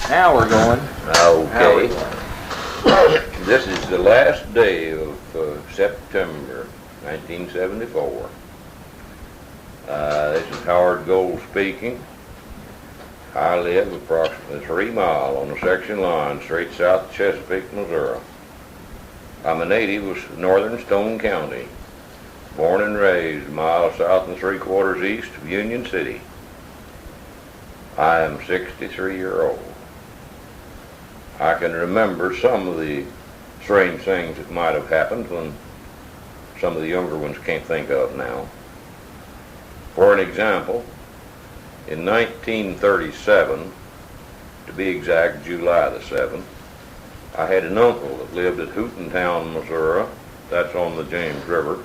Now we're going. Okay. This is the last day of September 1974. This is Howard Gold speaking. I live approximately 3 miles on the section line straight south of Chesapeake, Missouri. I'm a native of northern Stone County, born and raised a mile south and 3/4 east of Union City. I am 63-year-old. I can remember some of the strange things that might have happened when some of the younger ones can't think of now. For an example, in 1937, to be exact, July the 7th, I had an uncle that lived at Hootentown, Missouri. That's on the James River,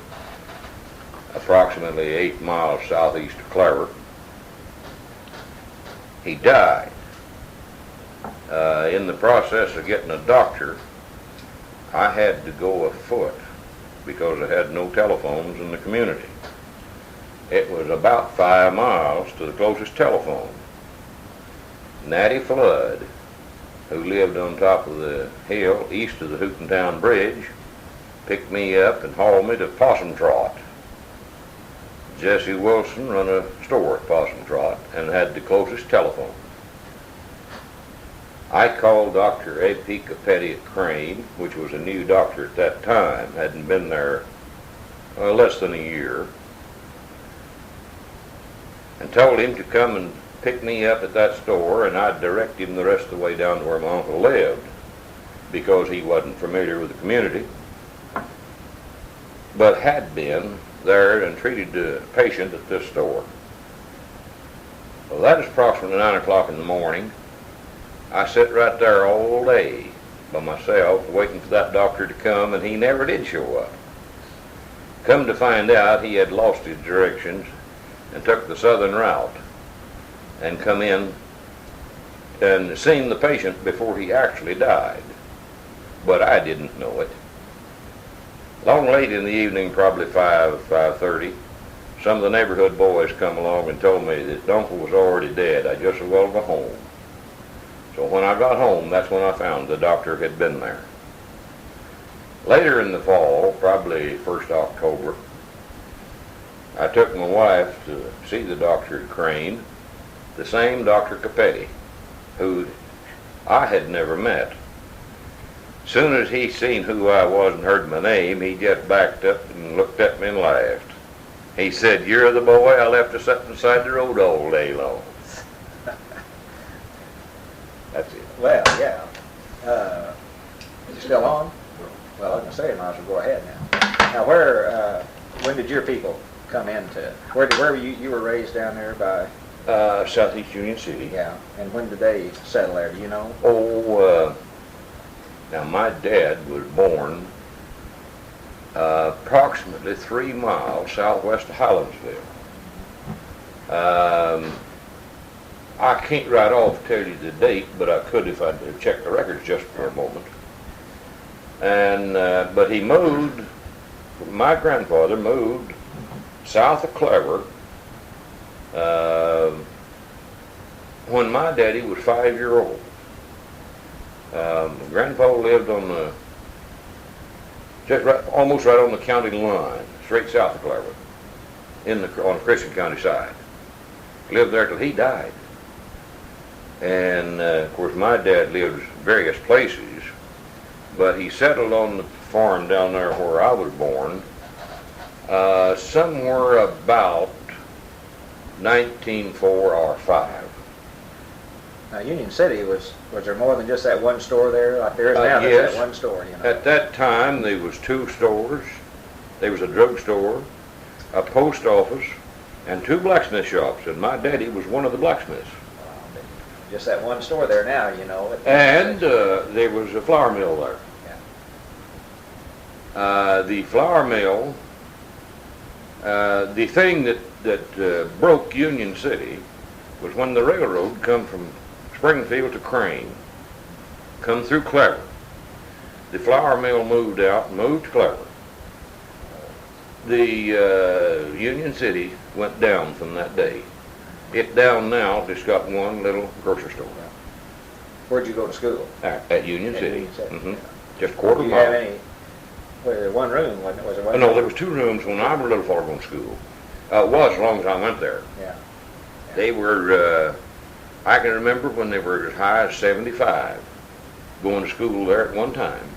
approximately 8 miles southeast of Clever. He died. In the process of getting a doctor, I had to go afoot because I had no telephones in the community. It was about 5 miles to the closest telephone. Natty Flood, who lived on top of the hill east of the Hootentown Bridge, picked me up and hauled me to Possum Trot. Jesse Wilson run a store at Possum Trot and had the closest telephone. I called Dr. A.P. Capetti at Crane, which was a new doctor at that time, hadn't been there less than a year, and told him to come and pick me up at that store, and I'd direct him the rest of the way down to where my uncle lived, because he wasn't familiar with the community, but had been there and treated a patient at this store. Well, that is approximately 9 o'clock in the morning. I sat right there all day by myself waiting for that doctor to come, and he never did show up. Come to find out, he had lost his directions and took the southern route and come in and seen the patient before he actually died. But I didn't know it. Long late in the evening, probably 5:30, some of the neighborhood boys come along and told me that Uncle was already dead. I just as well go home. So when I got home, that's when I found the doctor had been there. Later in the fall, probably 1st October, I took my wife to see the doctor at Crane, the same Dr. Capetti, who I had never met. Soon as he seen who I was and heard my name, he just backed up and looked at me and laughed. He said, "You're the boy I left to sit beside the road all day long." That's it. Well, yeah. Is it still on? Well, I was going to say, I might as well go ahead now. Now, when did your people come into, where were you were raised down there by? Southeast Union City. Yeah. And when did they settle there, do you know? Now my dad was born approximately 3 miles southwest of Highlandsville. I can't right off tell you the date, but I could if I'd check the records just for a moment. And but he moved. My grandfather moved south of Clever when my daddy was 5-year-old. Grandpa lived on the almost right on the county line, straight south of Clever, on the Christian County side. Lived there till he died. And of course my dad lived various places, but he settled on the farm down there where I was born somewhere about 1904 or 5. Now, Union City, was there more than just that one store there? Like there is now, yes. There's that one store, you know. At that time, there was 2 stores. There was a drugstore, a post office, and 2 blacksmith shops, and my daddy was one of the blacksmiths. Just that one store there now, you know. And there was a flour mill there. Yeah. The flour mill, the thing that broke Union City was when the railroad come from Springfield to Crane, come through Clever. The flour mill moved out and moved to Clever. The Union City went down from that day. It down now just got one little grocery store. Where'd you go to school? At Union At City. Union City, Hmm. yeah. Just a quarter Did you mile. have any, was there one room, wasn't it? Was it one No, room? there was 2 rooms when I was a little far going to school. It was as long as I went there. Yeah. They were, I can remember when they were as high as 75 going to school there at one time.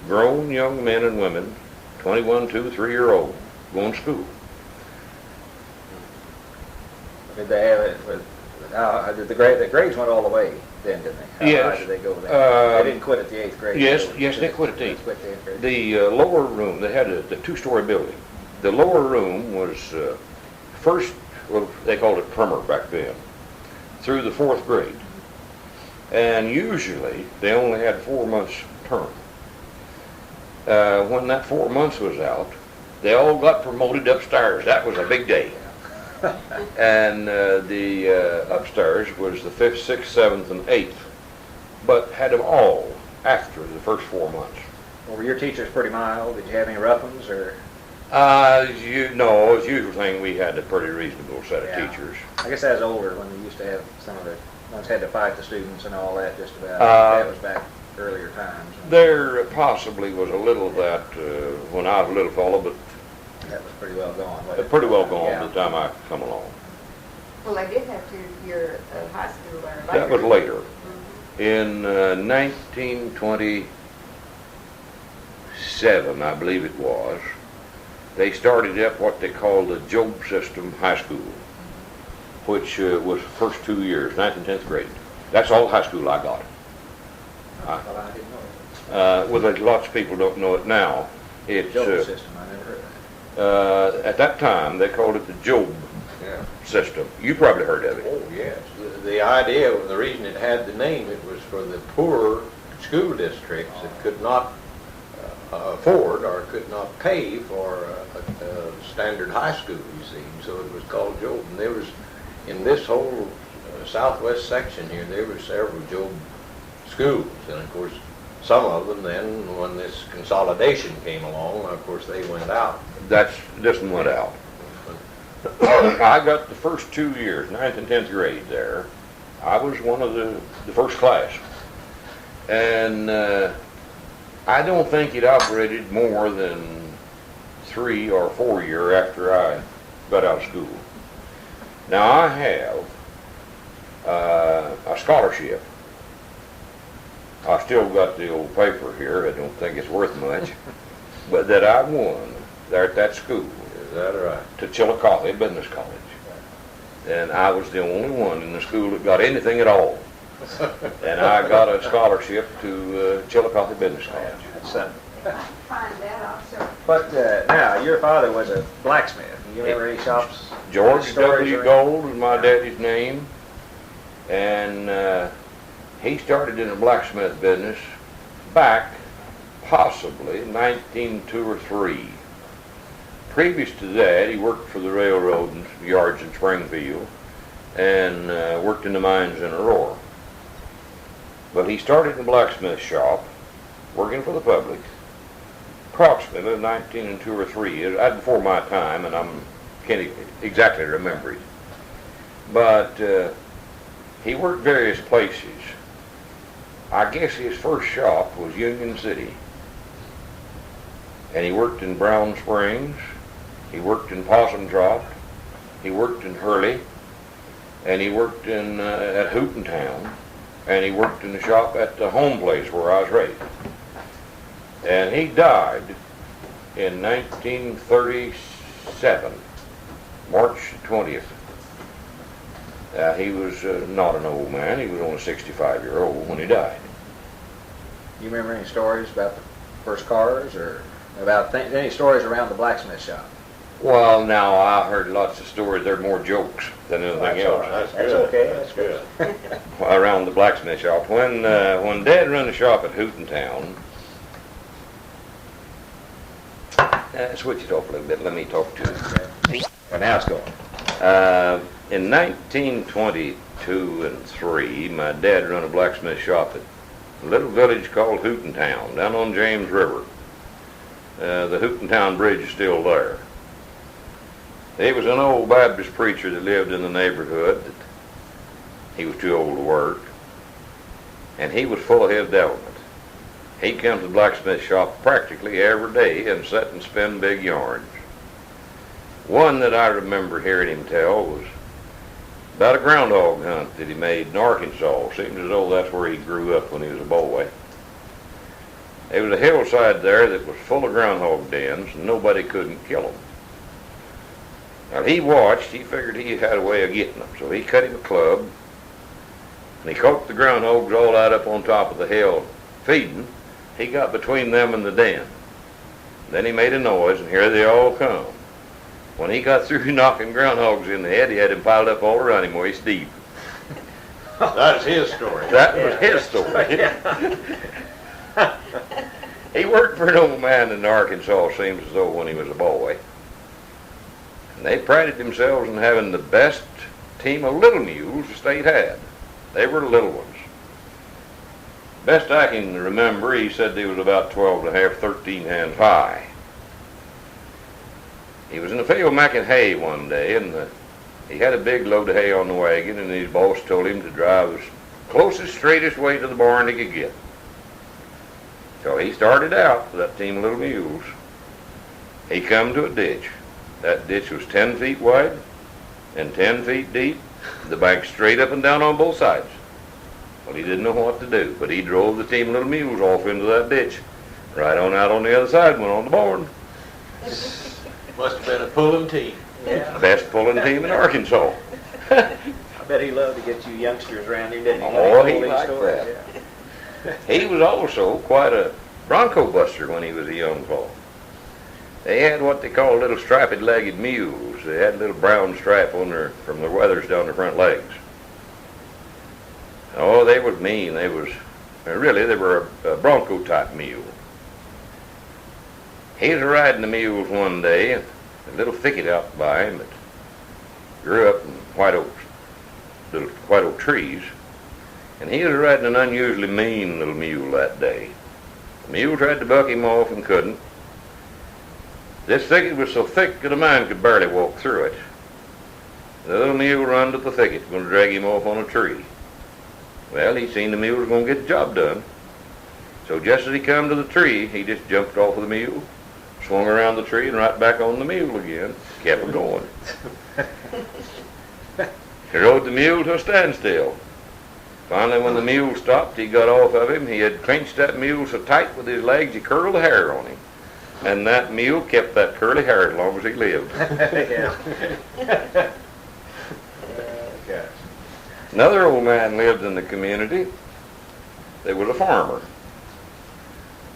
Grown young men and women, 21, 2, 3-year-old, going to school. Did they have it with, did the grades went all the way then, didn't they? How high Yes. did they go then? They didn't quit at the 8th grade? Yes, so yes, they quit at the 8th. They quit the 8th grade. The lower room, they had the 2-story building. The lower room was first, well, they called it primer back then, through the 4th grade. And usually, they only had 4 months term. When that 4 months was out, they all got promoted upstairs. That was a big day. And the upstairs was the 5th, 6th, 7th, and 8th, but had them all after the first 4 months. Well, were your teachers pretty mild? Did you have any rough ones, or? No, as usual thing, we had a pretty reasonable set of Yeah. teachers. I guess that was older when they used to have some of the ones had to fight the students and all that. Just about that was back earlier times. There possibly was a little of that when I was a little fellow, but That was pretty well gone. wasn't it? pretty well gone Yeah. by the time I come along. Well, they did have 2-year high school there later. That was later. Mhm. In 1927, I believe it was, they started up what they called the Job System High School, which was the first 2 years, 9th and 10th grade. That's all high school I got. Well, I didn't know it. Well, lots of people don't know it now. It's Job system, I never heard of that. at that time they called it the Job Yeah. System. You probably heard of it. Oh, yes. The idea, the reason it had the name, it was for the poorer school districts that could not afford or could not pay for a standard high school, you see. So it was called Job. And there was, in this whole southwest section here, there were several Job schools. And of course, some of them then, when this consolidation came along, of course, they went out. This one went out. I got the first 2 years, 9th and 10th grade there. I was one of the first class. And I don't think it operated more than 3 or 4 years after I got out of school. Now I have a scholarship. I still got the old paper here. I don't think it's worth much, but that I won there at that school. Is that right? To Chillicothe Business College. And I was the only one in the school that got anything at all. And I got a scholarship to Chillicothe Business College. That's Find that also. But now, your father was a blacksmith. You remember any shops? George stories W. or Gold was my daddy's name. And he started in the blacksmith business back possibly 1902 or 3. Previous to that, he worked for the railroad yards in Springfield and worked in the mines in Aurora. But he started in a blacksmith shop, working for the public, approximately 1902 or 3. That's before my time, and I can't exactly remember it. But he worked various places. I guess his first shop was Union City. And he worked in Brown Springs. He worked in Possum Drop. He worked in Hurley. And he worked in at Hootentown. And he worked in the shop at the home place where I was raised. And he died in 1937, March 20th. He was not an old man. He was only 65-year-old when he died. You remember any stories about the first cars, or about any stories around the blacksmith shop? Well, now I heard lots of stories. They're more jokes than anything else. That's That's good. okay. That's good. Around the blacksmith shop. When Dad ran the shop at Hootentown, switch it off a little bit. Let me talk to you. And now it's going. In 1922 and 3, my dad ran a blacksmith shop at a little village called Hootentown, down on James River. The Hootentown Bridge is still there. He was an old Baptist preacher that lived in the neighborhood. He was too old to work. and he was full of his devilment. He'd come to the blacksmith shop practically every day and sit and spin big yarns. One that I remember hearing him tell was about a groundhog hunt that he made in Arkansas. Seems as though that's where he grew up when he was a boy. There was a hillside there that was full of groundhog dens, and nobody couldn't kill them. Now he watched, he figured he had a way of getting them, so he cut him a club, and he caught the groundhogs all out up on top of the hill feeding. He got between them and the den. Then he made a noise, and here they all come. When he got through knocking groundhogs in the head, he had them piled up all around him waist deep. That's his story. That was his story. He worked for an old man in Arkansas, seems as though, when he was a boy. And they prided themselves in having the best team of little mules the state had. They were the little ones. Best I can remember, he said they was about 12 and a half, 13 hands high. He was in the field making hay one day, and he had a big load of hay on the wagon, and his boss told him to drive as closest, straightest way to the barn he could get. So he started out with that team of little mules. He come to a ditch. That ditch was 10 feet wide and 10 feet deep, the bank straight up and down on both sides. Well, he didn't know what to do, but he drove the team of little mules off into that ditch, right on out on the other side and went on the barn. Must have been a pulling team. Yeah. Best pulling team in Arkansas. I bet he loved to get you youngsters around him, didn't he? Oh, he Told these liked stories, that. yeah. He was also quite a bronco buster when he was a young fellow. They had what they call little striped-legged mules. They had a little brown stripe on their, from their wethers down their front legs. Oh, they was mean. They were a bronco-type mule. He was riding the mules one day, and a little thicket out by him that grew up in little white oak trees, and he was riding an unusually mean little mule that day. The mule tried to buck him off and couldn't. This thicket was so thick that a man could barely walk through it. The little mule run to the thicket, going to drag him off on a tree. Well, he seen the mule was going to get the job done. So just as he come to the tree, he just jumped off of the mule, swung around the tree and right back on the mule again, kept him going. He rode the mule to a standstill. Finally, when the mule stopped, he got off of him. He had clinched that mule so tight with his legs, he curled the hair on him. And that mule kept that curly hair as long as he lived. Yeah. Gosh. Another old man lived in the community. There was a farmer.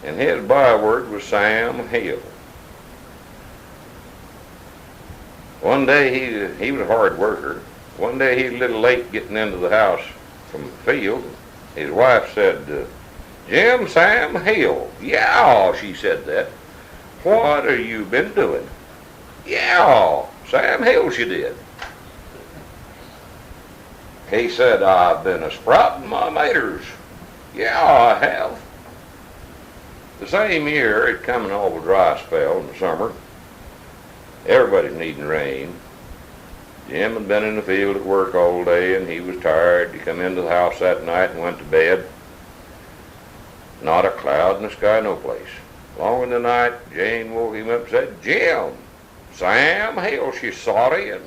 And his byword was Sam Hill. One day, he was a hard worker. One day he was a little late getting into the house from the field. His wife said, "Jim, Sam Hill." "Yeah," she said that. "What have you been doing?" "Yeah, Sam Hill," she did. He said, "I've been a sprouting my maters." "Yeah, I have." The same year, it come an awful dry spell in the summer. Everybody's needing rain. Jim had been in the field at work all day, and he was tired. He come into the house that night and went to bed. Not a cloud in the sky, no place. Long in the night, Jane woke him up and said, "Jim, Sam Hill, she's sorry." And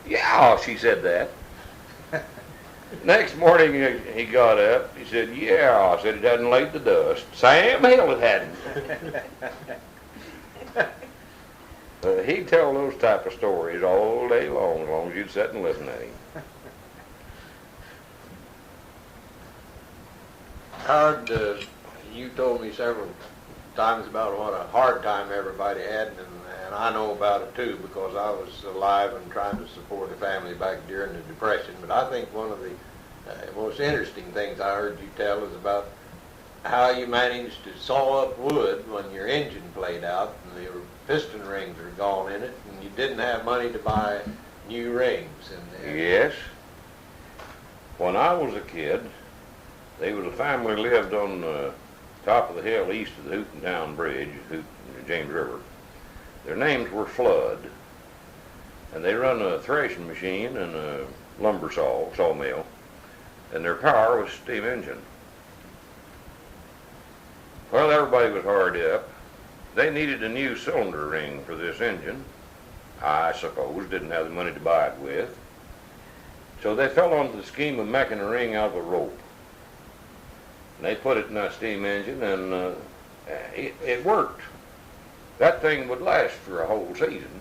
"Yeah," she said that. Next morning he got up. He said, "Yeah," I said, "it hadn't laid the dust. Sam Hill it hadn't." He'd tell those type of stories all day long, as long as you'd sit and listen at him. Howard, you told me several times about what a hard time everybody had, and I know about it too, because I was alive and trying to support a family back during the Depression. But I think one of the most interesting things I heard you tell is about how you managed to saw up wood when your engine played out and the piston rings were gone in it, and you didn't have money to buy new rings. And Yes. When I was a kid, there was a family lived on the top of the hill east of the Hootentown Bridge, James River. Their names were Flood, and they run a threshing machine and a lumber sawmill. and their power was steam engine. Well, everybody was hard up. They needed a new cylinder ring for this engine. I suppose didn't have the money to buy it with. So they fell onto the scheme of making a ring out of a rope. And they put it in that steam engine, and it worked. That thing would last for a whole season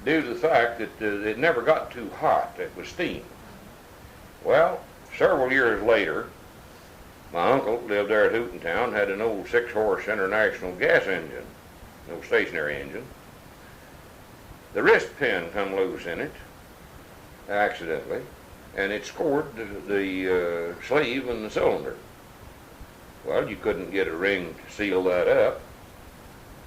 due to the fact that it never got too hot. It was steam. Well, several years later, my uncle lived there at Hootentown, had an old 6-horse International gas engine, no stationary engine. The wrist pin come loose in it, accidentally, and it scored the sleeve and the cylinder. Well, you couldn't get a ring to seal that up,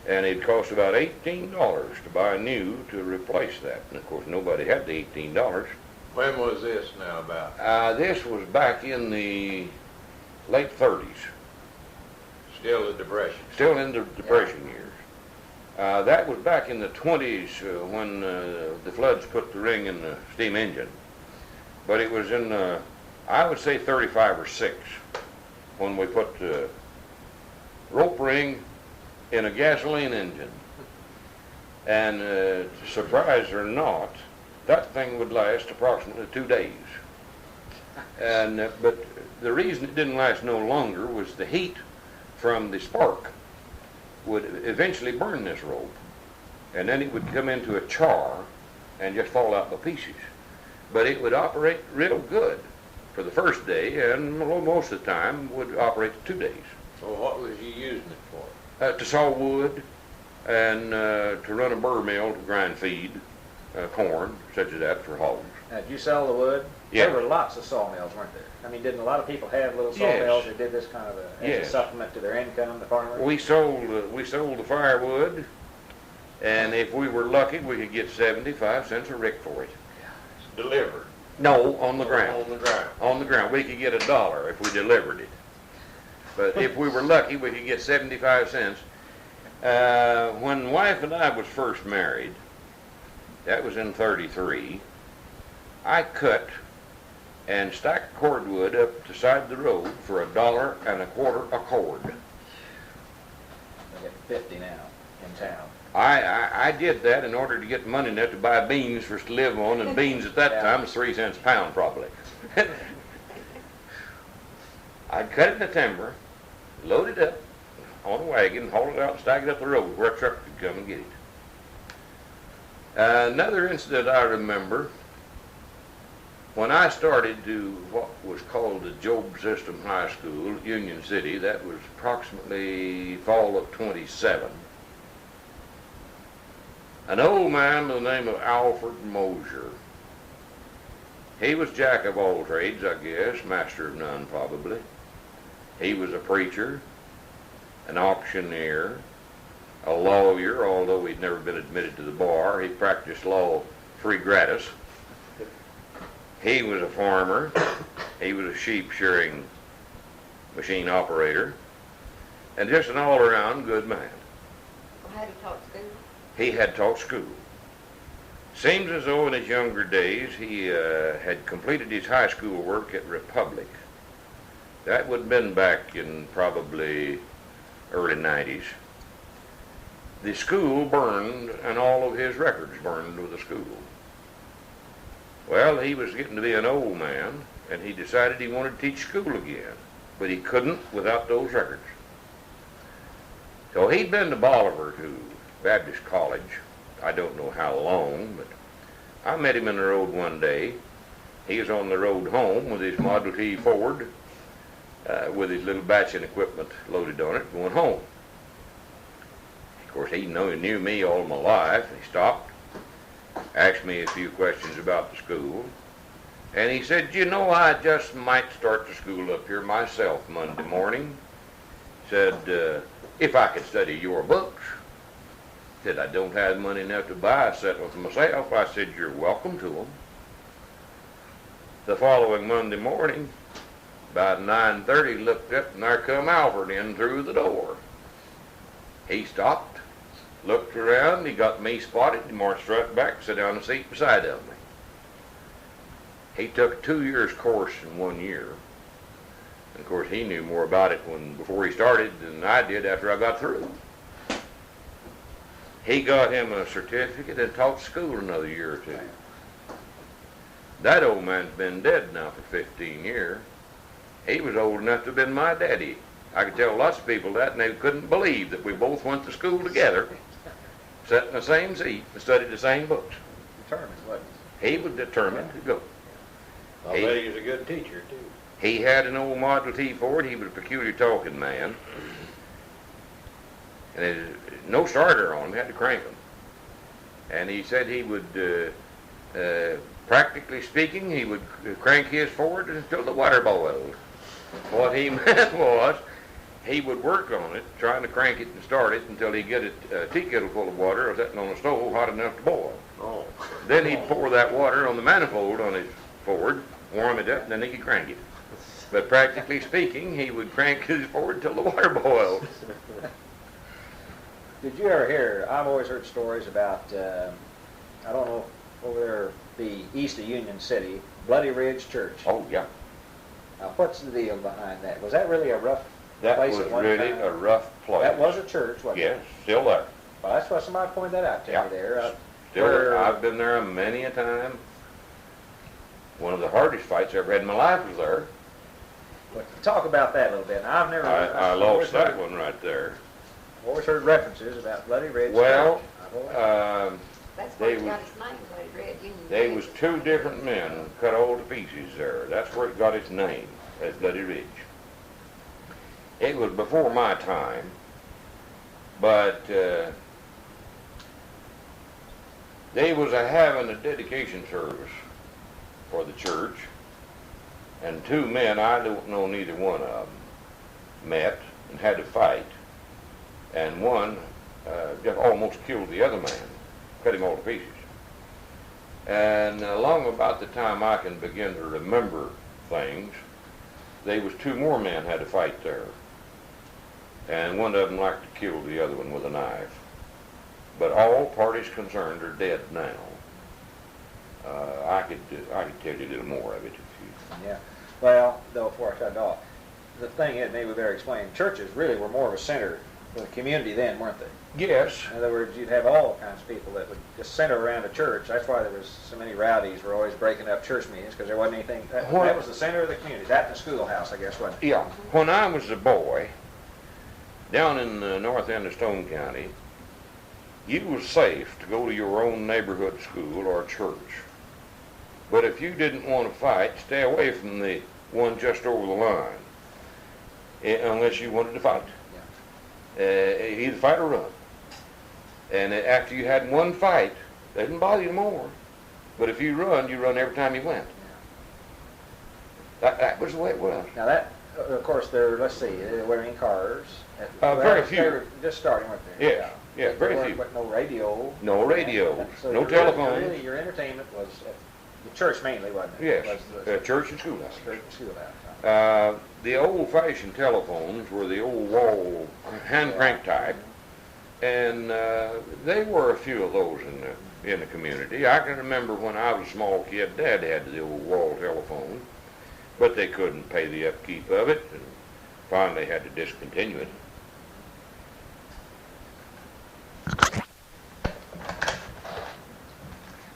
and it cost about $18 to buy new to replace that. And of course, nobody had the $18. When was this now about? This was back in the late 30s. Still the Depression. Still in the Depression years. That was back in the 20s when the floods put the ring in the steam engine. But it was in, I would say 35 or 6 when we put the rope ring in a gasoline engine. And surprise or not, that thing would last approximately 2 days. And but the reason it didn't last no longer was the heat from the spark would eventually burn this rope, and then it would come into a char and just fall out by pieces. But it would operate real good for the first day, and most of the time would operate 2 days. So what was you using it for? To saw wood and to run a burr mill to grind feed, corn, such as that, for hogs. Now, did you sell the wood? Yeah. There were lots of sawmills, weren't there? I mean, didn't a lot of people have little Yes. sawmills that did this kind of as a Yes. supplement to their income, the farmers? We sold the firewood, and if we were lucky, we could get 75 cents a rick for it. Delivered. No, on the ground. On the ground. On the ground. We could get $1 if we delivered it. But if we were lucky, we could get 75 cents. When wife and I was first married, that was in 33, I cut and stacked cordwood up the side of the road for $1.25 a cord. They get 50 now in town. I did that in order to get money enough to buy beans for us to live on, and beans at that Yeah. time was 3 cents a pound probably. I'd cut it in the timber, load it up on a wagon, haul it out and stack it up the road where a truck could come and get it. Another incident I remember, when I started to what was called the Job System High School at Union City, that was approximately fall of 27. An old man by the name of Alfred Mosier. He was jack of all trades, I guess, master of none probably. He was a preacher, an auctioneer, a lawyer, although he'd never been admitted to the bar. He practiced law free gratis. He was a farmer. He was a sheep shearing machine operator, and just an all-around good man. Well, how do you talk school? He had taught school. Seems as though in his younger days he had completed his high school work at Republic. That would have been back in probably early 90s. The school burned, and all of his records burned with the school. Well, he was getting to be an old man, and he decided he wanted to teach school again, but he couldn't without those records. So he'd been to Bolivar to Baptist College. I don't know how long, but I met him in the road one day. He was on the road home with his Model T Ford, with his little batching equipment loaded on it, going home. Of course, he knew me all my life. He stopped, asked me a few questions about the school, and he said, "You know, I just might start the school up here myself Monday morning." Said, "If I could study your books." Said, "I don't have money enough to buy a set with myself." I said, "You're welcome to them." The following Monday morning, about 9:30, looked up, and there come Alfred in through the door. He stopped, looked around, he got me spotted, he marched right back, sat down in the seat beside of me. He took a 2 years course in 1 year. And of course, he knew more about it before he started than I did after I got through. He got him a certificate and taught school another year or two. That old man's been dead now for 15 years. He was old enough to have been my daddy. I could tell lots of people that, and they couldn't believe that we both went to school together, sat in the same seat, and studied the same books. Determined, wasn't He was determined to go. I bet he was a good teacher, too. He had an old Model T Ford. He was a peculiar talking man. And there's no starter on him, had to crank him. And he said he would, practically speaking, he would crank his Ford until the water boiled. What he meant was, he would work on it, trying to crank it and start it until he'd get a tea kettle full of water sitting on the stove hot enough to boil. Oh. Then he'd pour that water on the manifold on his Ford, warm it up, and then he could crank it. But practically speaking, he would crank his Ford until the water boiled. Did you ever hear, I've always heard stories about, I don't know, over there, the east of Union City, Bloody Ridge Church. Oh, yeah. Now, what's the deal behind that? Was that really a rough That place was at one really time? a rough place. That was a church, wasn't it? Yes, still there. Well, that's why somebody pointed that out to Yeah. me there. Still there. I've been there many a time. One of the hardest fights I ever had in my life was there. But talk about that a little bit. Now, I've never. I I've lost always that heard- one right there. I've always heard references about Bloody Ridge. Well, Church. I've always- That's They why he was- got his name, Bloody Red Union. They was two different men cut all to pieces there. That's where it got its name, as Bloody Ridge. It was before my time, but they was having a dedication service for the church, and two men, I don't know neither one of them, met and had to fight, and one just almost killed the other man, cut him all to pieces. And along about the time I can begin to remember things, there was two more men had to fight there. And one of them like to kill the other one with a knife. But all parties concerned are dead now. I could tell you a little more of it if you... Yeah. Well, though, before I cut it off, the thing is, maybe better explain, churches really were more of a center for the community then, weren't they? Yes. In other words, you'd have all kinds of people that would just center around a church. That's why there was so many rowdies were always breaking up church meetings, because there wasn't anything. That was the center of the community. That and the schoolhouse, I guess, wasn't it? Yeah. When I was a boy, down in the north end of Stone County, you was safe to go to your own neighborhood school or church. But if you didn't want to fight, stay away from the one just over the line, unless you wanted to fight. Either fight or run. And after you had one fight, they didn't bother you more. But if you run every time you went. That was the way it was. Now that, of course, let's see, they were in cars. Very few. They were just starting, weren't they? Yes, yeah, very few. But no radio. No radio, So no telephone. Really, your entertainment was at the church mainly, wasn't it? Yes, Was the church and schoolhouse. church and schoolhouse. The old-fashioned telephones were the old wall hand crank type, and there were a few of those in the community. I can remember when I was a small kid, Dad had the old wall telephone, but they couldn't pay the upkeep of it, and finally had to discontinue it.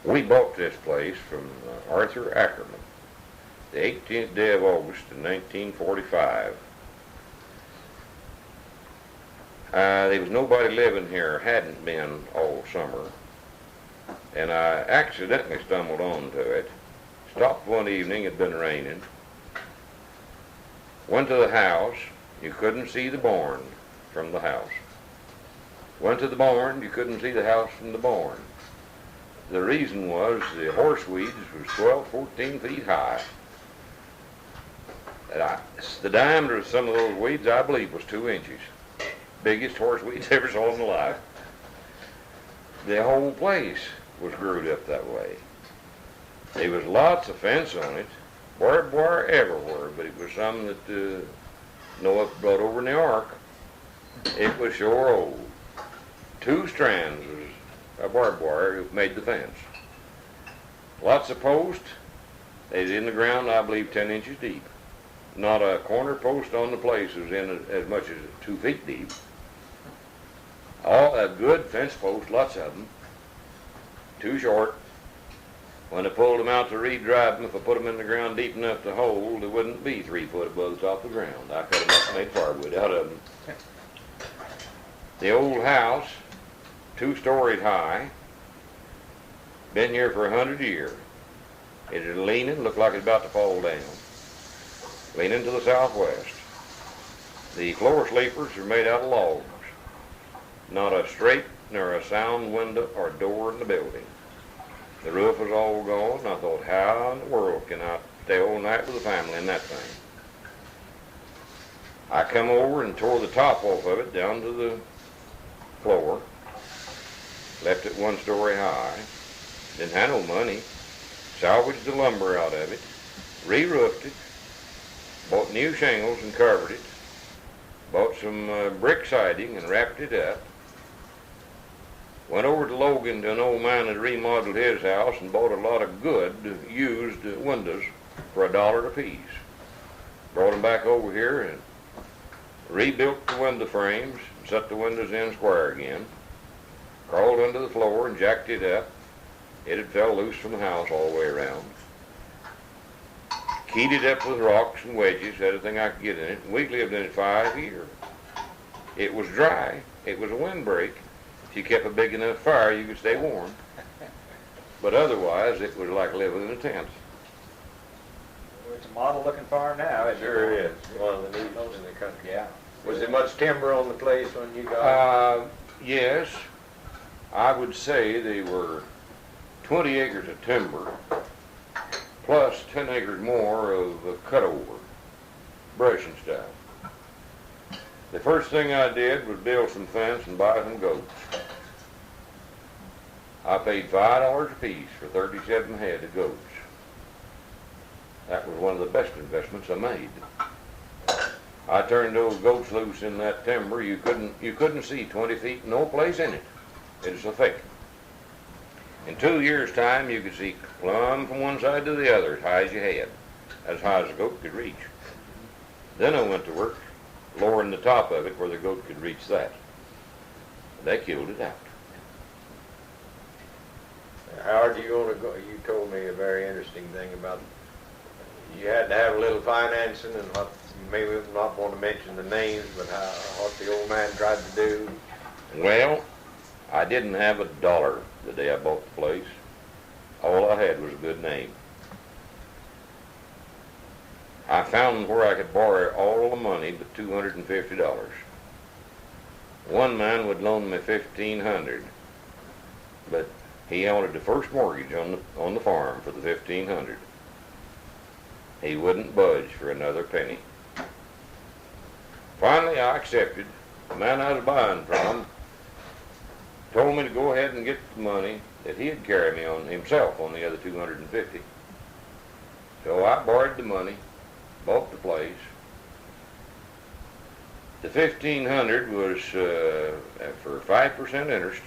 We bought this place from Arthur Ackerman, the 18th day of August in 1945. There was nobody living here, hadn't been all summer, and I accidentally stumbled onto it. Stopped one evening, it had been raining. Went to the house, you couldn't see the barn from the house. Went to the barn, you couldn't see the house from the barn. The reason was the horse weeds was 12, 14 feet high. The diameter of some of those weeds, I believe, was 2 inches. Biggest horse weeds ever saw in my life. The whole place was growed up that way. There was lots of fence on it, barbed wire everywhere, but it was some that Noah brought over in the ark. It was sure old. 2 strands of barbed wire made the fence. Lots of posts, They's in the ground, I believe, 10 inches deep. Not a corner post on the place was in as much as 2 feet deep. All a good fence post, lots of them. Too short. When I pulled them out to re-drive them, if I put them in the ground deep enough to hold, they wouldn't be 3 foot above the top of the ground. I could have made firewood out of them. The old house, 2-storied high, been here for 100 years. It is leaning, looked like it's about to fall down. Leaning to the southwest. The floor sleepers are made out of logs. Not a straight nor a sound window or door in the building. The roof is all gone. I thought, how in the world can I stay all night with the family in that thing? I come over and tore the top off of it down to the floor. Left it 1 story high. Didn't have no money. Salvaged the lumber out of it. Re-roofed it. Bought new shingles and covered it. Bought some brick siding and wrapped it up. Went over to Logan to an old man that remodeled his house and bought a lot of good used windows for $1 a piece. Brought them back over here and rebuilt the window frames and set the windows in square again. Crawled under the floor and jacked it up. It had fell loose from the house all the way around. Keyed it up with rocks and wedges, everything I could get in it. And we lived in it 5 years. It was dry. It was a windbreak. If you kept a big enough fire, you could stay warm. But otherwise, it was like living in a tent. Well, it's a model-looking farm now, isn't it? Sure is. One of the neatest in the country. Yeah. Was there much timber on the place when you got it? Yes. I would say they were 20 acres of timber, plus 10 acres more of cutover, brush and stuff. The first thing I did was build some fence and buy some goats. I paid $5 a piece for 37 head of goats. That was one of the best investments I made. I turned those goats loose in that timber. You couldn't see 20 feet, no place in it. It was so thick. In 2 years' time, you could see plumb from one side to the other, as high as you had, as high as a goat could reach. Then I went to work lowering the top of it where the goat could reach that. They killed it out. Howard, you want to go? You told me a very interesting thing about you had to have a little financing, and what you may not want to mention the names, but what the old man tried to do. Well, I didn't have $1 the day I bought the place. All I had was a good name. I found where I could borrow all the money but $250. One man would loan me $1,500, but he wanted the first mortgage on the farm for the $1,500. He wouldn't budge for another penny. Finally, I accepted. The man I was buying from told me to go ahead and get the money that he'd carry me on himself on the other $250. So I borrowed the money, bought the place. The $1,500 was for 5% interest,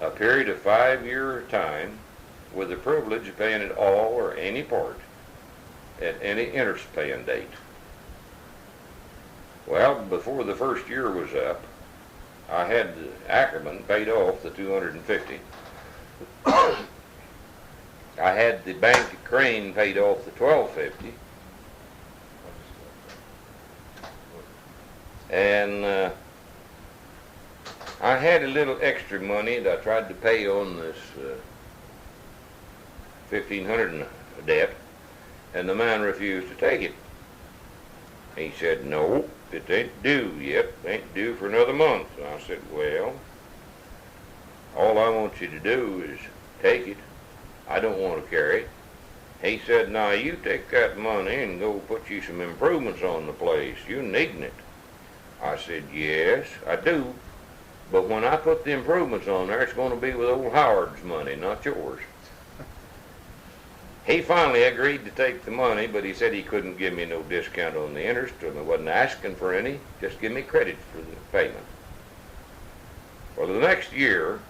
a period of 5-year time, with the privilege of paying it all or any part at any interest paying date. Well, before the first year was up, I had Ackerman paid off the $250. I had the bank at Crane paid off the $1,250. And I had a little extra money that I tried to pay on this $1,500 debt, and the man refused to take it. He said, "No, it ain't due yet. It ain't due for another month." And I said, "Well, all I want you to do is take it. I don't want to carry it." He said, "Now you take that money and go put you some improvements on the place. You needin' it." I said, "Yes, I do. But when I put the improvements on there, it's going to be with old Howard's money, not yours." He finally agreed to take the money, but he said he couldn't give me no discount on the interest, and I wasn't asking for any, just give me credit for the payment. Well, the next year,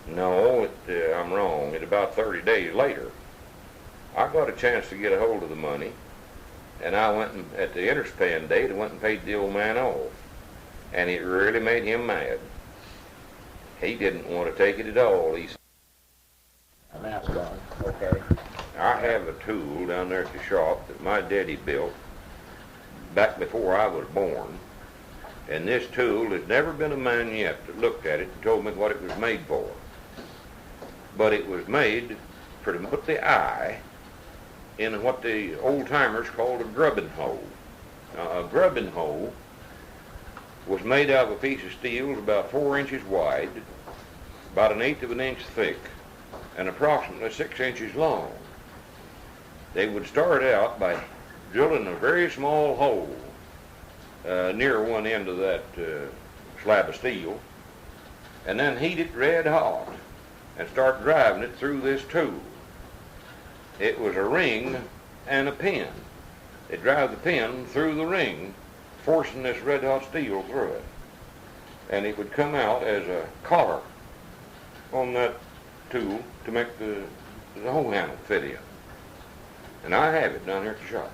No, I'm wrong. It about 30 days later, I got a chance to get a hold of the money, and I went and, at the interest paying date, I went and paid the old man off. And it really made him mad. He didn't want to take it at all. He said, And now it's gone. Okay. I have a tool down there at the shop that my daddy built back before I was born. And this tool, there's never been a man yet that looked at it and told me what it was made for. But it was made for to put the eye in what the old-timers called a grubbing hole. Now, a grubbing hole was made out of a piece of steel about 4 inches wide, about 1/8 of an inch thick, and approximately 6 inches long. They would start out by drilling a very small hole near one end of that slab of steel, and then heat it red hot and start driving it through this tool. It was a ring and a pin. They drive the pin through the ring, forcing this red hot steel through it. And it would come out as a collar on that tool to make the hole handle fit in. And I have it down here at the shop.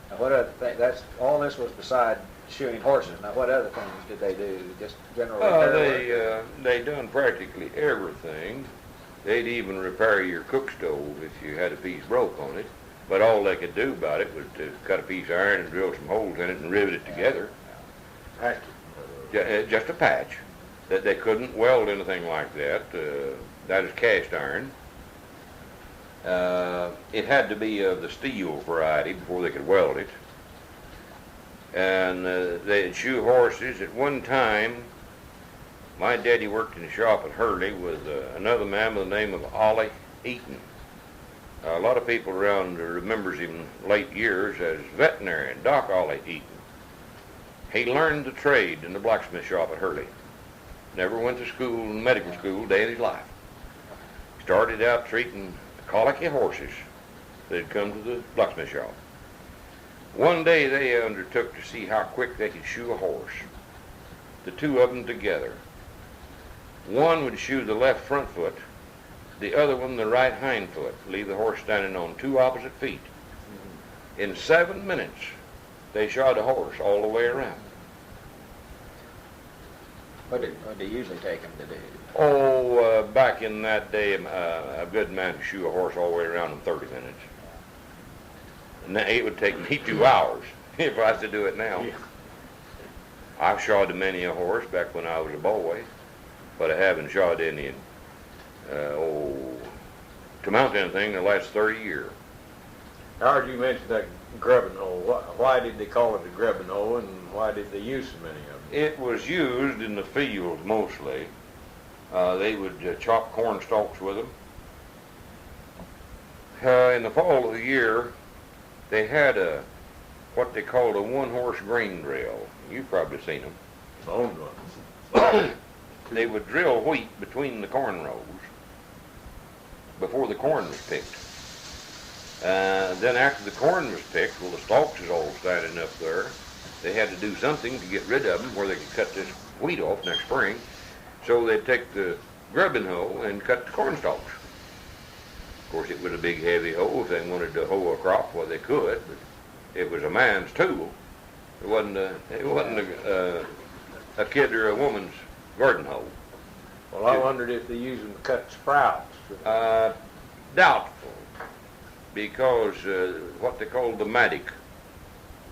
Now, what other thing? That's all. This was beside shoeing horses. Now, what other things did they do? Just general repair work? They done practically everything. They'd even repair your cook stove if you had a piece broke on it. But all they could do about it was to cut a piece of iron and drill some holes in it and rivet it together. Just a patch. That they couldn't weld anything like that. That is cast iron. It had to be of the steel variety before they could weld it. And they'd shoe horses. At one time, my daddy worked in a shop at Hurley with another man by the name of Ollie Eaton. A lot of people around remembers him in late years as veterinarian, Doc Ollie Eaton. He learned the trade in the blacksmith shop at Hurley. Never went to school, medical school, day of his life. Started out treating colicky horses that had come to the blacksmith shop. One day they undertook to see how quick they could shoe a horse. The two of them together. One would shoe the left front foot, the other one the right hind foot, leave the horse standing on two opposite feet. In 7 minutes, they shod a horse all the way around. What did they usually take them to do? Oh, back in that day, a good man could shoe a horse all the way around in 30 minutes. And it would take me 2 hours if I was to do it now. Yeah. I've shod many a horse back when I was a boy, but I haven't shod any, to mount anything in the last 30 years. I heard you mention that grubbing hole. Why did they call it a grubbing hole, and why did they use so many of them? It was used in the fields mostly. They would chop corn stalks with them. In the fall of the year, they had what they called a one-horse grain drill. You've probably seen them. Owned one. They would drill wheat between the corn rows before the corn was picked. Then after the corn was picked, well, the stalks was all standing up there. They had to do something to get rid of them where they could cut this wheat off next spring. So they'd take the grubbing hoe and cut the corn stalks. Of course, it was a big, heavy hoe. If they wanted to hoe a crop, well, they could, but it was a man's tool. It wasn't a kid or a woman's garden hoe. Well, I wondered if they used them to cut sprouts. Doubtful, because what they called the mattock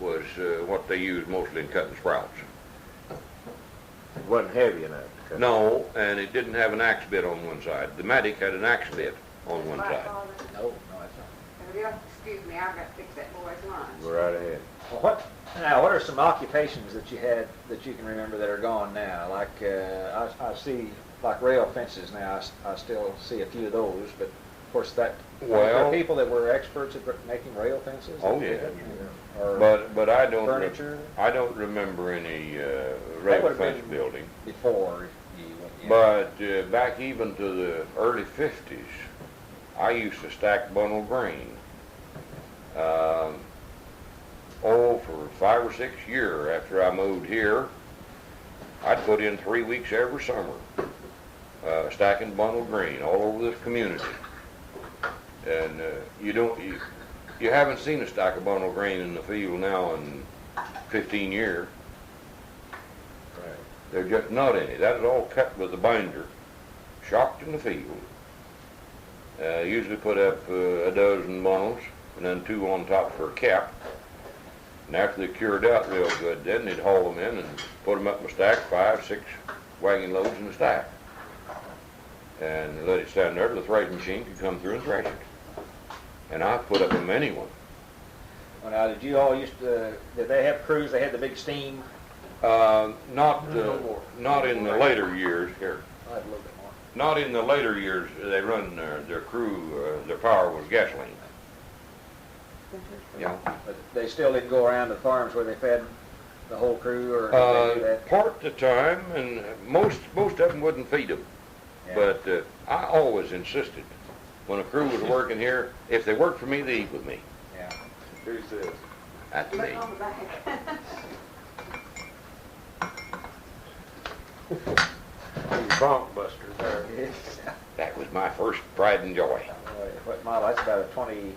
was what they used mostly in cutting sprouts. It wasn't heavy enough to cut. No, and it didn't have an axe bit on one side. The mattock had an axe bit on one side. No, that's not. Excuse me, I've got to fix that boy's lunch. Go right ahead. Well, what are some occupations that you had that you can remember that are gone now? Like I see like rail fences now. I still see a few of those, but of course that. Well, there are people that were experts at making rail fences. Oh yeah. Or But I don't furniture. I don't remember any That rail would've fence been building. Before you went in. But back even to the early 50s, I used to stack bundle grain. For 5 or 6 years after I moved here, I'd put in 3 weeks every summer stacking bundle grain all over this community. And you haven't seen a stack of bundle grain in the field now in 15 years. Right. There's just not any. That is all cut with a binder, shocked in the field. Usually put up a dozen bundles and then 2 on top for a cap. And after they cured out real good, then they'd haul them in and put them up in a stack, 5, 6 wagon loads in a stack. And let it stand there till the thrashing machine could come through and thrash it. And I put up a many one. Well, now, did you all did they have crews, they had the big steam? Not more. in the later years here. I had a little bit more. Not in the later years. They run their crew. Their power was gasoline. Yeah. But they still didn't go around the farms where they fed the whole crew, or did they do that? Part of the time, and most of them wouldn't feed them. Yeah. But I always insisted when a crew was working here, if they worked for me, they eat with me. Yeah. Who's this? That's Look me. on the back. He's bronc buster there. That was my first pride and joy. What model? That's about a 20.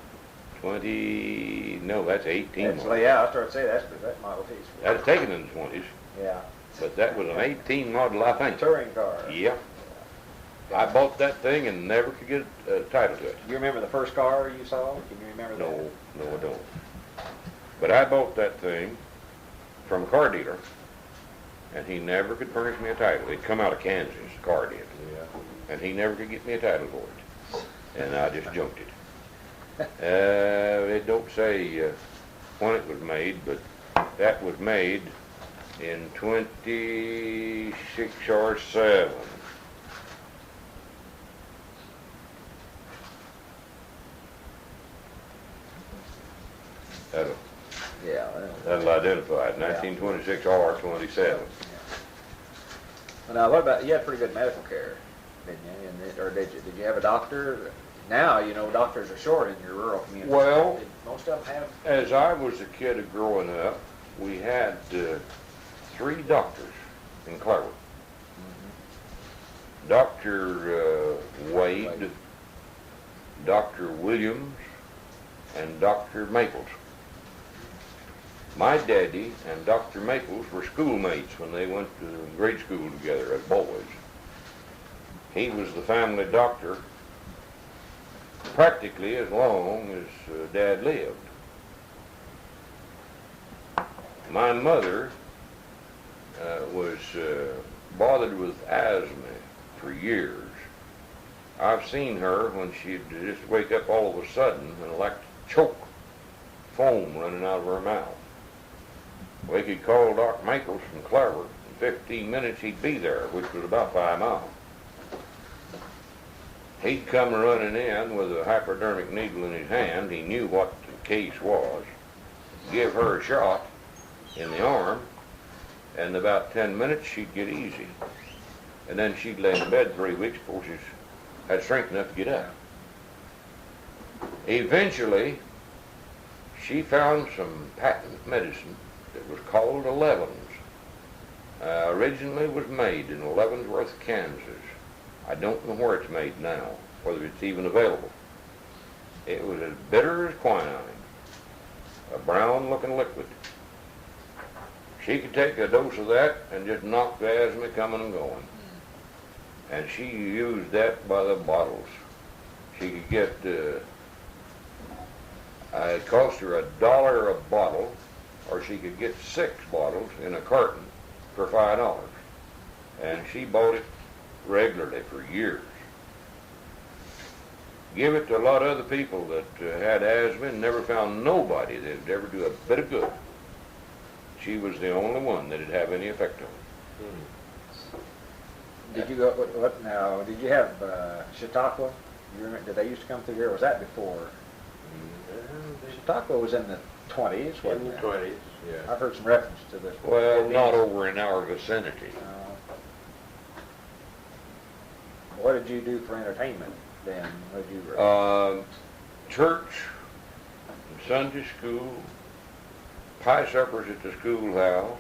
20, no, that's 18. That's, yeah, I started to say that model piece. That was taken in the 20s, Yeah. but that was an 18 model, I think. Touring car. Yeah. I bought that thing and never could get a title to it. You remember the first car you saw? Can you remember that? No, I don't. But I bought that thing from a car dealer, and he never could furnish me a title. He'd come out of Kansas, the car did, Yeah. and he never could get me a title for it. And I just junked it. It don't say when it was made, but that was made in 26 or 7. That'll identify it, 1926 R27. Well, now, what about, you had pretty good medical care, didn't you? Or did you have a doctor? Now, doctors are short in your rural community. Well, Did most of them have? as I was a kid growing up, we had 3 doctors in Clever. Dr. Wade, Dr. Williams, and Dr. Maples. My daddy and Dr. Maples were schoolmates when they went to grade school together as boys. He was the family doctor practically as long as Dad lived. My mother was bothered with asthma for years. I've seen her when she'd just wake up all of a sudden and like choke, foam running out of her mouth. We could call Dr. Michaels from Clever. In 15 minutes he'd be there, which was about 5 miles. He'd come running in with a hypodermic needle in his hand. He knew what the case was. Give her a shot in the arm, and in about 10 minutes she'd get easy. And then she'd lay in bed 3 weeks before she had strength enough to get up. Eventually, she found some patent medicine that was called Elevens. Originally was made in Leavenworth, Kansas. I don't know where it's made now, whether it's even available. It was as bitter as quinine, a brown-looking liquid. She could take a dose of that and just knock the asthma coming and going. And she used that by the bottles. She could get, it cost her $1 a bottle, or she could get 6 bottles in a carton for $5. And she bought it regularly for years. Give it to a lot of other people that had asthma and never found nobody that would ever do a bit of good. She was the only one that would have any effect on it. Did you go? What now? Did you have Chautauqua? Did they used to come through here? Or was that before? Chautauqua was in the 20s, wasn't In the it? 20s, yeah. I've heard some reference to this. Well, not over in our vicinity. What did you do for entertainment then? What did you? Church, Sunday school, pie suppers at the schoolhouse,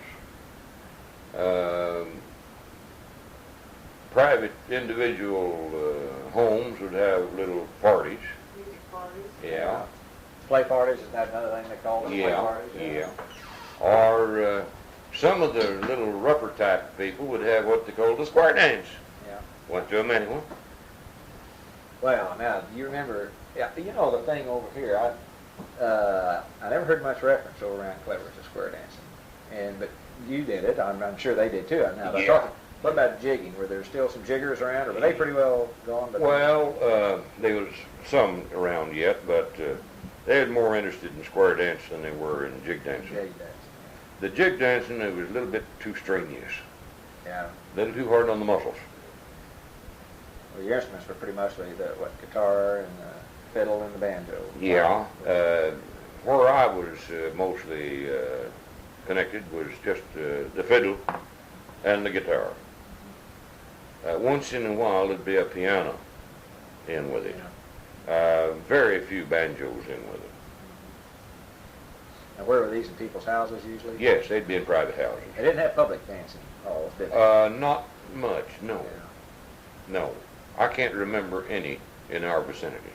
private individual homes would have little parties. Music parties. Yeah. Play parties, is that another thing they call them? Play Yeah, parties? yeah. Or some of the little rougher type people would have what they call the square dance. Yeah. Went to a many one. Well, now, do you remember, yeah, you know the thing over here, I never heard much reference over around Clever to square dancing. But you did it, I'm sure they did too. Now, Yeah. what about jigging? Were there still some jiggers around, or were they pretty well gone? But Well, there was some around yet, but they were more interested in square dance than they were in jig dancing. jig dancing, The jig dancing, it was a little bit too strenuous, yeah. a little too hard on the muscles. Well, your instruments were pretty mostly the guitar and the fiddle and the banjo. Yeah. Where I was mostly connected was just the fiddle and the guitar. Once in a while, there'd be a piano in with it. Very few banjos in with it. Now, where were these in people's houses usually? Yes, they'd be in private houses. They didn't have public dancing halls, did they? Not much, no. Yeah. No. I can't remember any in our vicinity.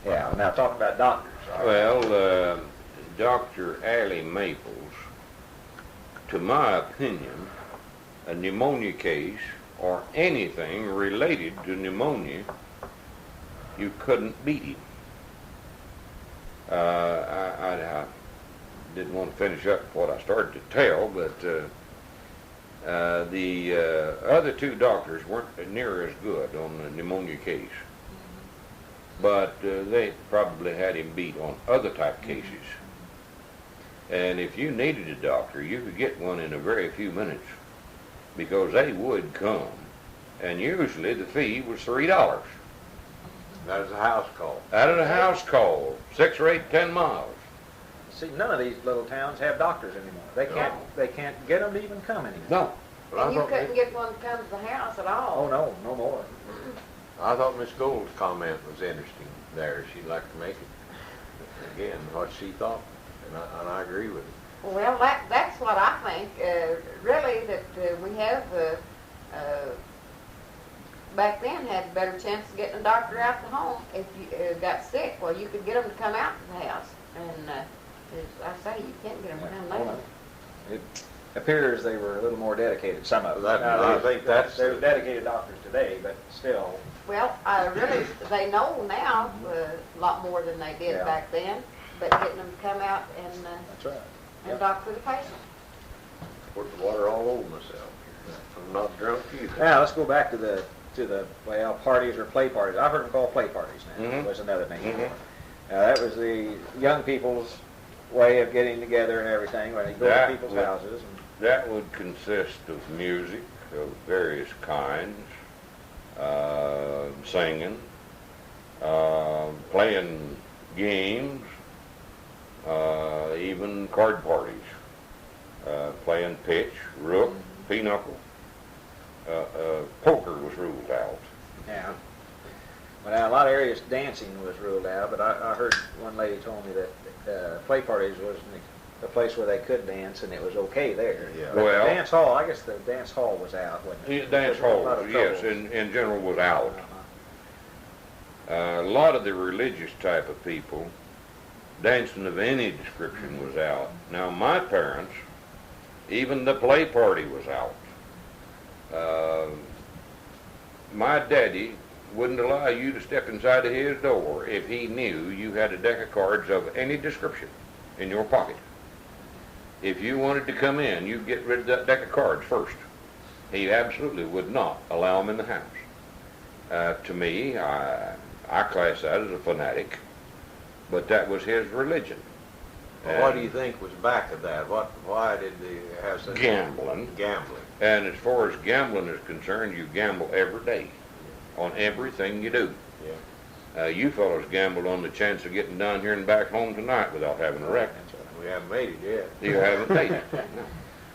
Yeah, now talking about doctors. all right. Well, Dr. Allie Maples, to my opinion, a pneumonia case or anything related to pneumonia, you couldn't beat him. I didn't want to finish up what I started to tell, but the other two doctors weren't near as good on the pneumonia case. But they probably had him beat on other type cases. And if you needed a doctor, you could get one in a very few minutes, because they would come, and usually the fee was $3. That is a house call. Out of the house call, 6 or 8, 10 miles. See, none of these little towns have doctors anymore. They can't get them to even come anymore. No. But I And you thought couldn't get one to come to the house at all. Oh, no, no more. I thought Miss Gould's comment was interesting there. She'd like to make it again what she thought, and I agree with it. Well, that's what I think, really, that we have, back then had a better chance of getting a doctor out to home. If you got sick, well, you could get them to come out to the house. And as I say, you can't get them to come Oh, there. no. It appears they were a little more dedicated, some of them. I think that's... They're dedicated doctors today, but still. Well, really, they know now a lot more than they did Yeah. back then, but getting them to come out and That's right. and doctor the patient. Poured the water all over myself. I'm not drunk either. Now, let's go back to the well, parties or play parties. I've heard them called play parties now. Mhm. Was another name. Mhm. Now, that was the young people's way of getting together and everything, when they go That to people's would- houses. That would consist of music of various kinds, singing, playing games, even card parties, playing pitch, rook, pinochle. Poker was ruled out. Yeah. Well, now, a lot of areas dancing was ruled out, but I heard one lady told me that play parties was a place where they could dance, and it was okay there. Yeah. But Well- the dance hall, I guess the dance hall was out, wasn't it? Dance There was a lot halls, of yes, trouble. in general was out. A lot of the religious type of people, dancing of any description was out. Now, my parents, even the play party was out. My daddy wouldn't allow you to step inside of his door if he knew you had a deck of cards of any description in your pocket. If you wanted to come in, you'd get rid of that deck of cards first. He absolutely would not allow them in the house. To me, I class that as a fanatic, but that was his religion. Well, what do you think was back of that? Why did they have such... Gambling. Gambling. And as far as gambling is concerned, you gamble every day on everything you do. Yeah. You fellows gambled on the chance of getting down here and back home tonight without having a wreck. We haven't made it yet. You haven't made it.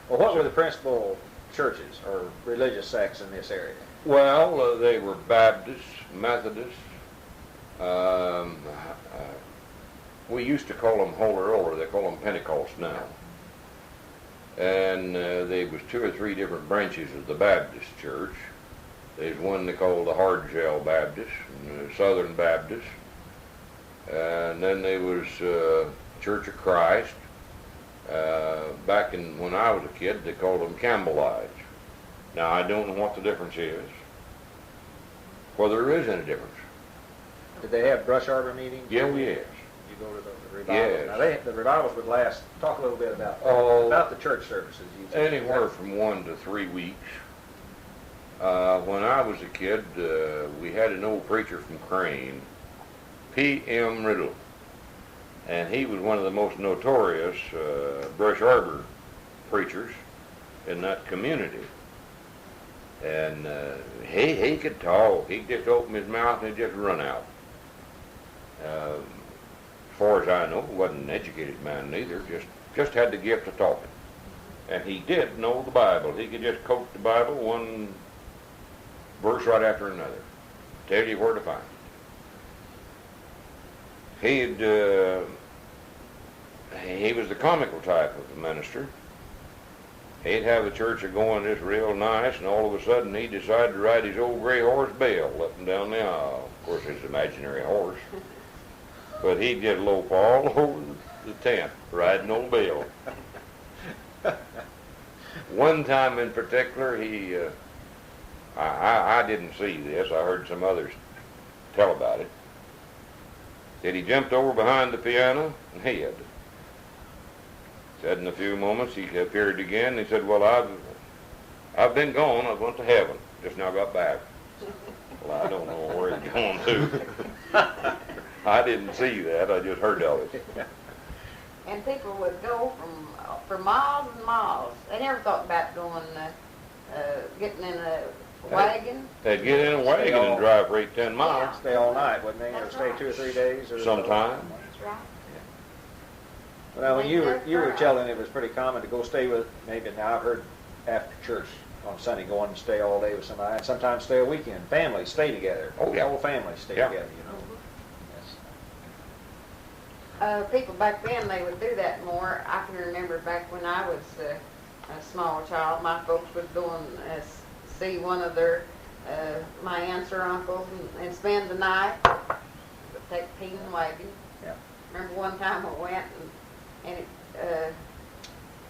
Well, what were the principal churches or religious sects in this area? Well, they were Baptists, Methodists. We used to call them Holy Roller. They call them Pentecost now. And there was 2 or 3 different branches of the Baptist church. There's one they called the Hard Shell Baptist, and the Southern Baptist. And then there was Church of Christ. Back when I was a kid, they called them Campbellites. Now, I don't know what the difference is, whether there is any difference. Did they have brush arbor meetings? Yeah, yes. You go to the revivals? Yes. Now, the revivals would last, talk a little bit about the church services. Anywhere from 1 to 3 weeks. When I was a kid, we had an old preacher from Crane, P.M. Riddle, and he was one of the most notorious brush arbor preachers in that community. And he could talk. He'd just open his mouth and he'd just run out. As far as I know, he wasn't an educated man neither, just had the gift of talking. And he did know the Bible. He could just quote the Bible one verse right after another, tell you where to find it. He was the comical type of the minister. He'd have the church going just real nice, and all of a sudden he decided to ride his old gray horse Bill up and down the aisle. Of course, it's an imaginary horse. But he'd get lope all over the tent, riding old Bill. One time in particular, I didn't see this. I heard some others tell about it. That he jumped over behind the piano and hid. Said in a few moments he appeared again. He said, "Well, I've been gone. I went to heaven. Just now got back." Well, I don't know where he's going to. I didn't see that. I just heard of it. And people would go for miles and miles. They never thought about going, getting in a wagon. They'd get in a wagon and drive for 8-10 miles. Stay all night, wouldn't they? Or That's stay right. 2 or 3 days? Or Sometime. That's right. Well, when you were telling it was pretty common to go stay with, maybe now I've heard after church on Sunday going and stay all day with somebody, and sometimes stay a weekend. Families stay together. Oh, yeah. Whole families stay Yeah. together, you know. People back then, they would do that more. I can remember back when I was a small child, my folks would go and see one of my aunts or uncles and spend the night. Take a team and wagon. Yeah. Remember one time we went and it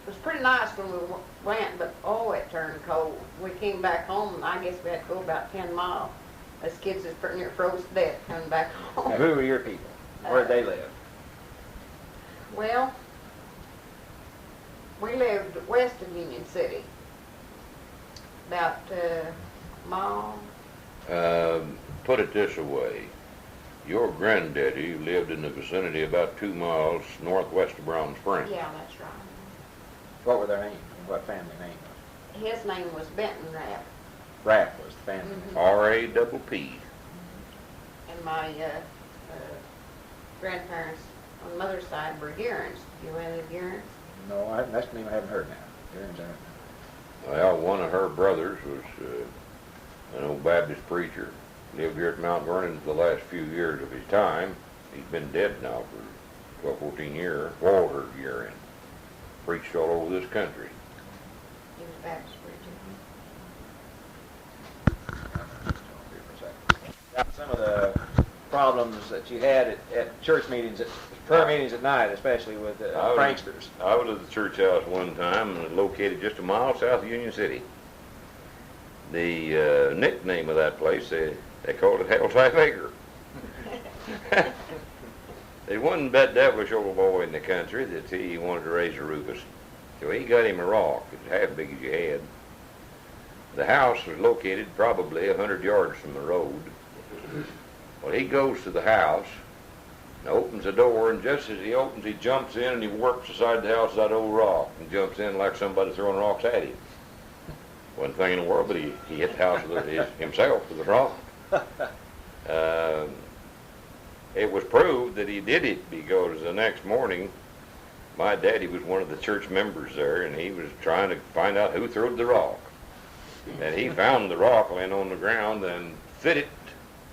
was pretty nice when we went, but oh, it turned cold. We came back home, and I guess we had to go about 10 miles. Us kids was pretty near froze to death coming back home. Now, who were your people? Where did they live? Well, we lived west of Union City, about a mile. Put it this way. Your granddaddy lived in the vicinity about 2 miles northwest of Brown Springs. Yeah, that's right. What were their names? What family name was His name was Benton Rapp, it? Rapp was the family name. R-A-P-P. and my grandparents on the mother's side were Gearons. You know any Gearons? No, that's the name I haven't heard now. Aaron's I don't know. Well, one of her brothers was an old Baptist preacher. Lived here at Mount Vernon for the last few years of his time. He's been dead now for 12, 14 years. Walter Gearin. Preached all over this country. He was a Baptist preacher. Some of the problems that you had at church meetings, at prayer meetings at night, especially with pranksters. I was at the church house one time, located just a mile south of Union City. The nickname of that place, they called it Hell's Half Acre. There wasn't that devilish old boy in the country that he wanted to raise a rufus. So he got him a rock. It was half as big as your head. The house was located probably 100 yards from the road. Well, he goes to the house and opens the door, and just as he opens, he jumps in and he warps aside the house that old rock and jumps in like somebody throwing rocks at him. One thing in the world, but he hit the house himself with a rock. It was proved that he did it because the next morning, my daddy was one of the church members there, and he was trying to find out who threw the rock. And he found the rock laying on the ground and fit it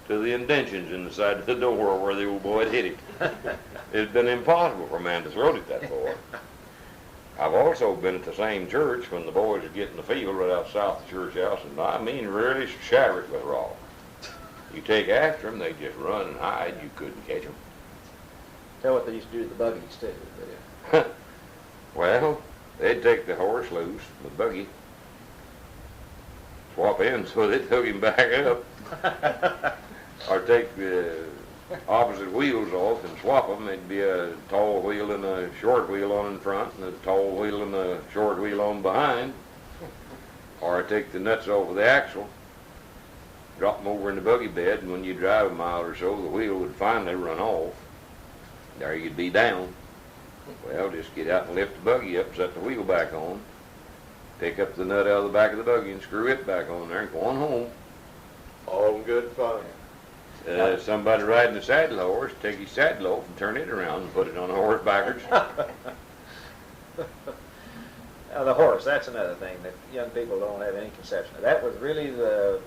to the indentions in the side of the door where the old boy had hit it. It had been impossible for a man to throw it that far. I've also been at the same church when the boys would get in the field right out south of the church house, and I mean really shatter it with rock. You take after them, they just run and hide. You couldn't catch them. Tell what they used to do to the buggies too. But, Well, they'd take the horse loose, the buggy, swap ends with it, hook him back up, or take the opposite wheels off and swap them. It'd be a tall wheel and a short wheel on in front, and a tall wheel and a short wheel on behind. Or take the nuts off of the axle, drop them over in the buggy bed, and when you drive a mile or so, the wheel would finally run off. There you'd be down. Well, just get out and lift the buggy up, set the wheel back on, pick up the nut out of the back of the buggy and screw it back on there and go on home. All good fun. Somebody riding a saddle horse, take his saddle off and turn it around and put it on the horse backwards. Now the horse, that's another thing that young people don't have any conception of. That was really the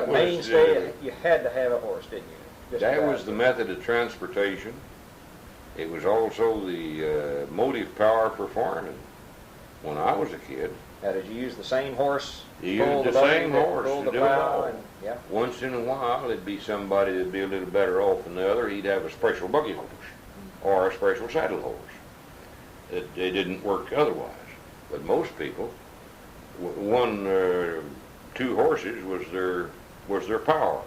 mainstay. You had to have a horse, didn't you? That was the method of transportation. It was also the motive power for farming when I was a kid. Now, did you use the same horse? You used the same horse pull to the do it plow all. and, yeah. Once in a while, it'd be somebody that'd be a little better off than the other. He'd have a special buggy horse or a special saddle horse. They didn't work otherwise. But most people, one or two horses was their power.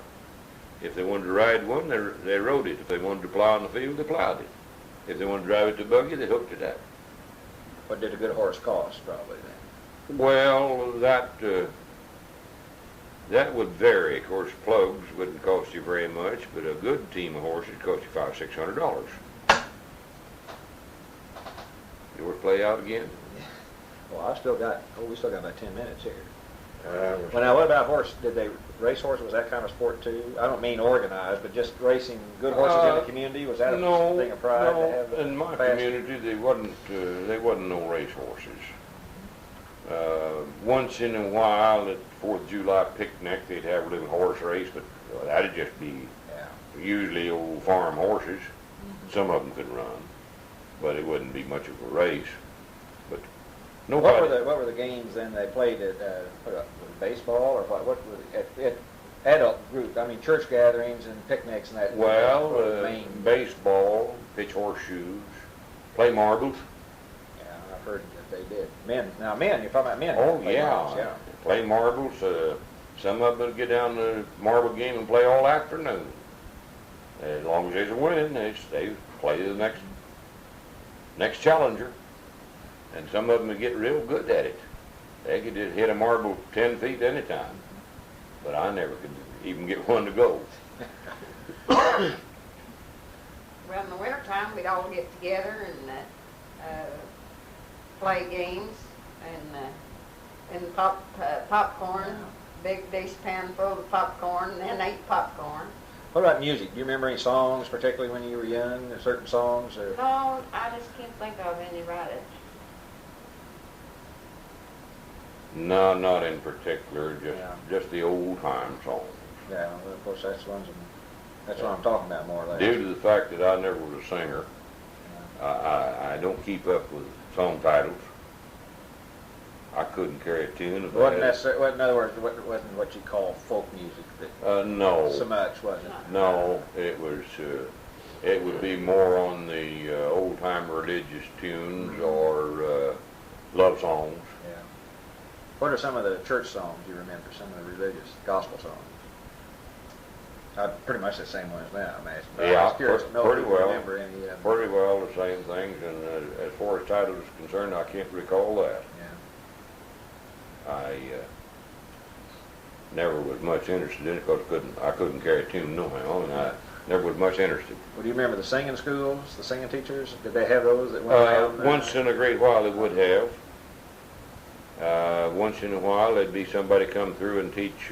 If they wanted to ride one, they rode it. If they wanted to plow in the field, they plowed it. If they wanted to drive it to buggy, they hooked it up. What did a good horse cost, probably, then? Well, that would vary. Of course, plugs wouldn't cost you very much, but a good team of horses cost you $500-600. Yours play out again? Well, we still got about 10 minutes here. Well, now, what about horse? Did they race horses? Was that kind of sport too? I don't mean organized, but just racing good horses in the community. Was that a thing of pride to have? In my community, they wasn't no race horses. Once in a while at 4th of July picnic, they'd have a little horse race, but that'd just be usually old farm horses. Some of them could run, but it wouldn't be much of a race. But nobody. What were the games then they played at? Baseball or what? What were at adult group? I mean, church gatherings and picnics and that. Well, baseball, pitch horseshoes, play marbles. Yeah, I've heard that they did. Men, you're talking about men. Oh play marbles, yeah. Play marbles. Some of them would get down the marble game and play all afternoon. As long as there's a win, they play the next challenger. And some of them would get real good at it. They could just hit a marble 10 feet any time. But I never could even get one to go. Well, in the wintertime, we'd all get together and play games and popcorn, big dish pan full of popcorn, and then ate popcorn. What about music? Do you remember any songs, particularly when you were young, or certain songs? Or? No, I just can't think of any right at. No, not in particular, just the old time songs. Yeah, well, of course that's what I'm talking about more or less. Due to the fact that I never was a singer, I don't keep up with song titles. I couldn't carry a tune. In other words, it wasn't what you call folk music. No. So much, wasn't it? No, it was. It would be more on the old time religious tunes or love songs. Yeah. What are some of the church songs you remember? Some of the religious gospel songs? Pretty much the same ones now, I'm asking. Yeah, I was curious to know if you remember any of them. Pretty well the same things, and as far as title is concerned, I can't recall that. Yeah. I never was much interested in it because I couldn't carry a tune no how, and I never was much interested. Well, do you remember the singing schools, the singing teachers? Did they have those that went around? Once in a great while they would have. Once in a while there'd be somebody come through and teach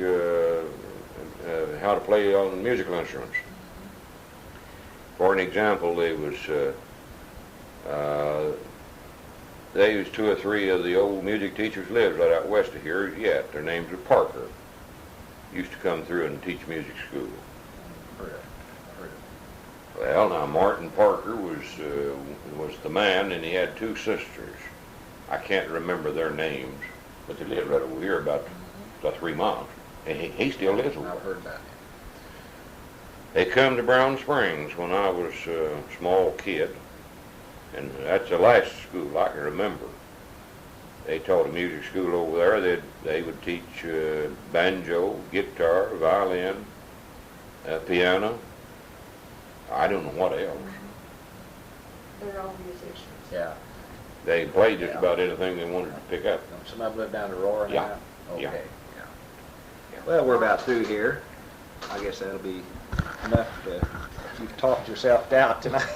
how to play on musical instruments. For an example, there was 2 or 3 of the old music teachers lives right out west of here yet. Their names are Parker. Used to come through and teach music school. Well, now Martin Parker was the man, and he had 2 sisters. I can't remember their names, but they live right over here about 3 miles. And he still lives over I've there. heard about it. They come to Brown Springs when I was a small kid, and that's the last school I can remember. They taught a music school over there. They would teach banjo, guitar, violin, piano. I don't know what else. They're all musicians. Yeah. They played just Yeah. about anything they wanted to pick up. Some of them live down the Roar Yeah. now? Okay, Yeah. yeah. Well, we're about through here. I guess that'll be enough to, you've talked yourself down tonight.